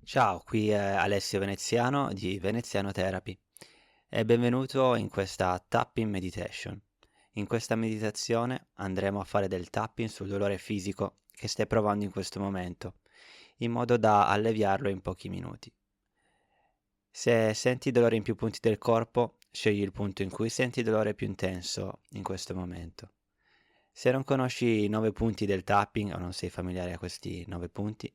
Ciao, qui è Alessio Veneziano di Veneziano Therapy e benvenuto in questa Tapping Meditation. In questa meditazione andremo a fare del tapping sul dolore fisico che stai provando in questo momento, in modo da alleviarlo in pochi minuti. Se senti dolore in più punti del corpo, scegli il punto in cui senti dolore più intenso in questo momento. Se non conosci i 9 punti del tapping o non sei familiare a questi 9 punti,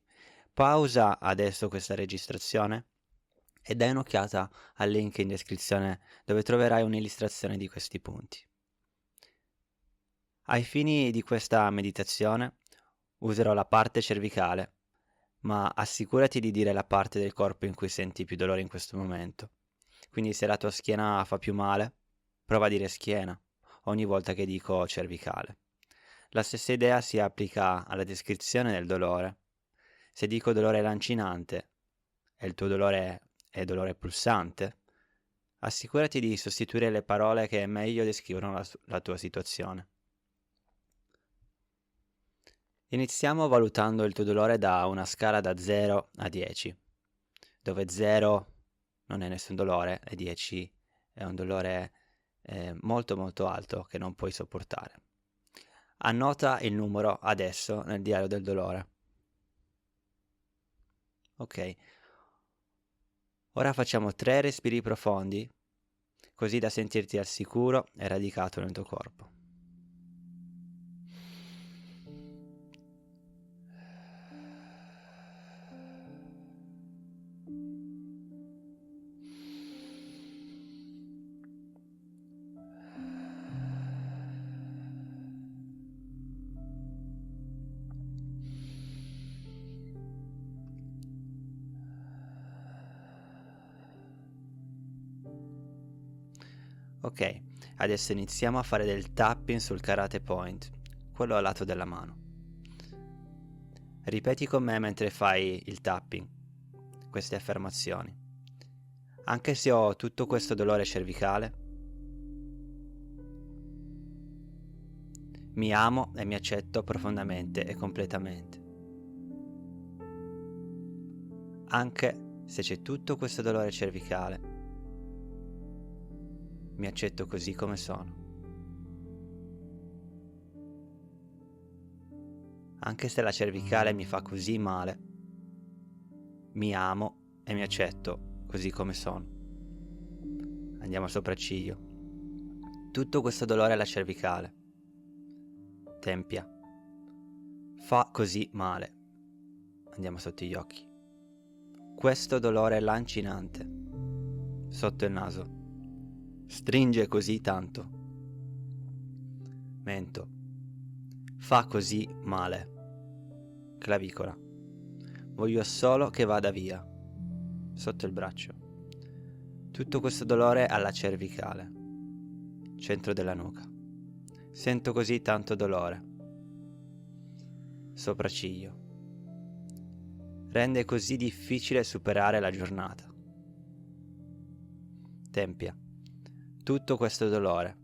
pausa adesso questa registrazione e dai un'occhiata al link in descrizione dove troverai un'illustrazione di questi punti. Ai fini di questa meditazione userò la parte cervicale, ma assicurati di dire la parte del corpo in cui senti più dolore in questo momento. Quindi se la tua schiena fa più male, prova a dire schiena ogni volta che dico cervicale. La stessa idea si applica alla descrizione del dolore. Se dico dolore lancinante e il tuo dolore è dolore pulsante, assicurati di sostituire le parole che meglio descrivono la tua situazione. Iniziamo valutando il tuo dolore da una scala da 0 a 10, dove 0 non è nessun dolore e 10 è un dolore molto molto alto che non puoi sopportare. Annota il numero adesso nel diario del dolore. Ok, ora facciamo 3 respiri profondi, così da sentirti al sicuro e radicato nel tuo corpo. Ok, adesso iniziamo a fare del tapping sul karate point, quello al lato della mano. Ripeti con me mentre fai il tapping queste affermazioni. Anche se ho tutto questo dolore cervicale, mi amo e mi accetto profondamente e completamente. Anche se c'è tutto questo dolore cervicale, mi accetto così come sono. Anche se la cervicale mi fa così male, mi amo e mi accetto così come sono. Andiamo al sopracciglio. Tutto questo dolore alla cervicale, tempia, fa così male. Andiamo sotto gli occhi. Questo dolore lancinante, sotto il naso, stringe così tanto. Mento, fa così male. Clavicola, voglio solo che vada via. Sotto il braccio. Tutto questo dolore alla cervicale, centro della nuca. Sento così tanto dolore. Sopracciglio. Rende così difficile superare la giornata. Tempia. Tutto questo dolore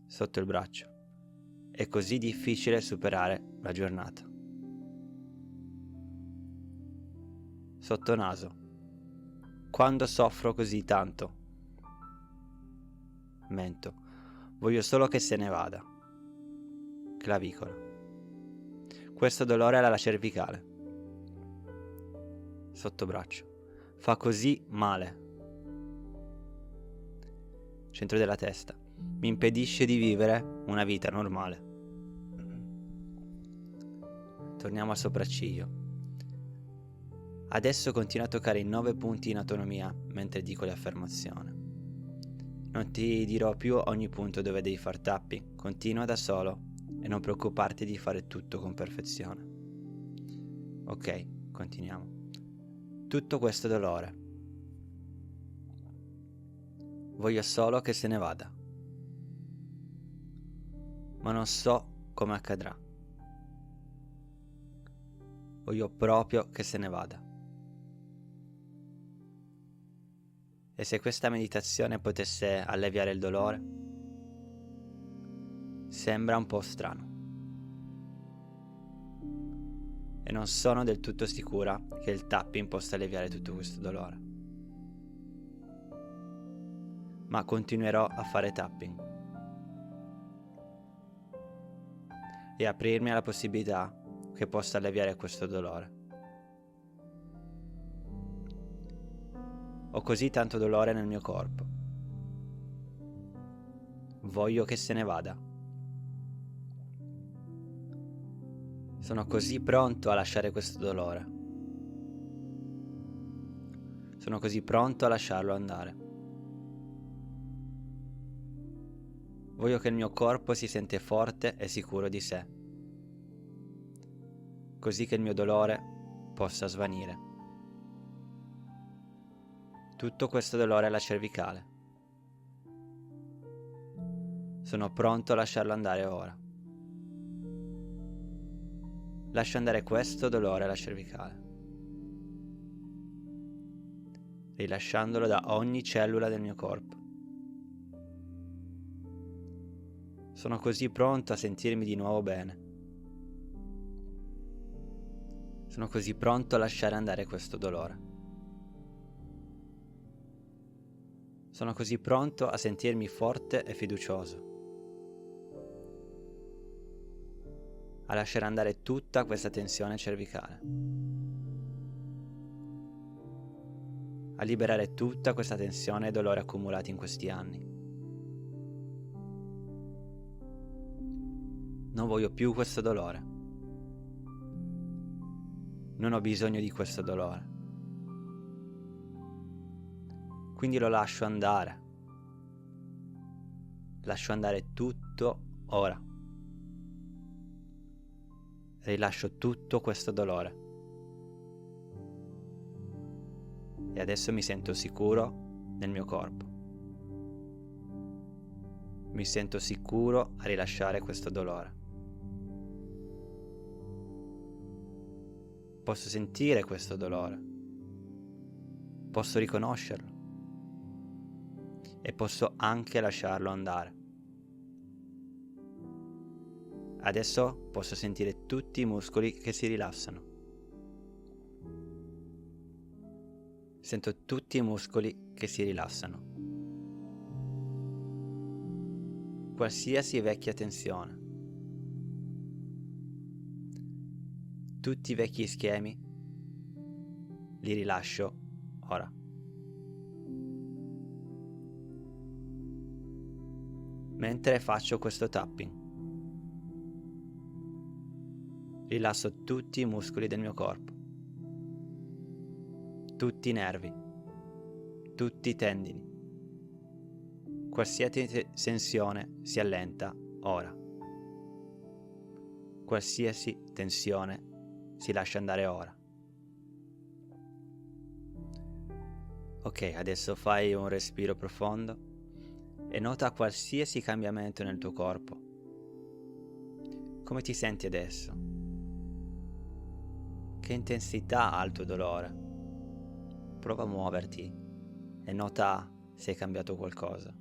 sotto il braccio. È così difficile superare la giornata. Sotto naso. Quando soffro così tanto. Mento. Voglio solo che se ne vada. Clavicola. Questo dolore alla cervicale. Sotto braccio. Fa così male. Centro della testa. Mi impedisce di vivere una vita normale. Torniamo al sopracciglio. Adesso continua a toccare i 9 punti in autonomia mentre dico le affermazioni. Non ti dirò più ogni punto dove devi far tapping, continua da solo e non preoccuparti di fare tutto con perfezione. Ok, continuiamo. Tutto questo dolore. Voglio solo che se ne vada. Ma non so come accadrà. Voglio proprio che se ne vada. E se questa meditazione potesse alleviare il dolore? Sembra un po' strano. e non sono del tutto sicura che il tapping possa alleviare tutto questo dolore. Ma continuerò a fare tapping e aprirmi alla possibilità che possa alleviare questo dolore. Ho così tanto dolore nel mio corpo. Voglio che se ne vada. Sono così pronto a lasciare questo dolore. Sono così pronto a lasciarlo andare. Voglio che il mio corpo si sente forte e sicuro di sé, così che il mio dolore possa svanire. Tutto questo dolore alla cervicale. Sono pronto a lasciarlo andare ora. Lascio andare questo dolore alla cervicale, rilasciandolo da ogni cellula del mio corpo. Sono così pronto a sentirmi di nuovo bene. Sono così pronto a lasciare andare questo dolore. Sono così pronto a sentirmi forte e fiducioso. A lasciare andare tutta questa tensione cervicale. A liberare tutta questa tensione e dolore accumulati in questi anni. Non voglio più questo dolore. Non ho bisogno di questo dolore. Quindi lo lascio andare. Lascio andare tutto ora. Rilascio tutto questo dolore. E adesso mi sento sicuro nel mio corpo. Mi sento sicuro a rilasciare questo dolore. Posso sentire questo dolore. Posso riconoscerlo. E posso anche lasciarlo andare. Adesso posso sentire tutti i muscoli che si rilassano. Sento tutti i muscoli che si rilassano. Qualsiasi vecchia tensione. Tutti i vecchi schemi li rilascio ora. Mentre faccio questo tapping, rilasso tutti i muscoli del mio corpo, tutti i nervi, tutti i tendini. Qualsiasi tensione si allenta ora. Qualsiasi tensione si lascia andare ora. Ok, adesso fai un respiro profondo e nota qualsiasi cambiamento nel tuo corpo. Come ti senti adesso? Che intensità ha il tuo dolore? Prova a muoverti e nota se è cambiato qualcosa.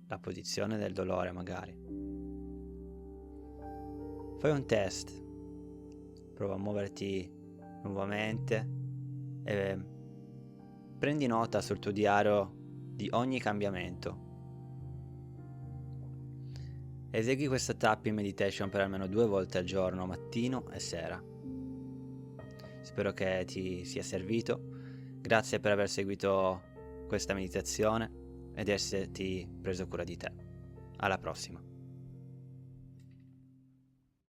La posizione del dolore magari. Fai un test. Prova a muoverti nuovamente e prendi nota sul tuo diario di ogni cambiamento. Esegui questa tapping meditation per almeno 2 volte al giorno, mattino e sera. Spero che ti sia servito. Grazie per aver seguito questa meditazione ed esserti preso cura di te. Alla prossima.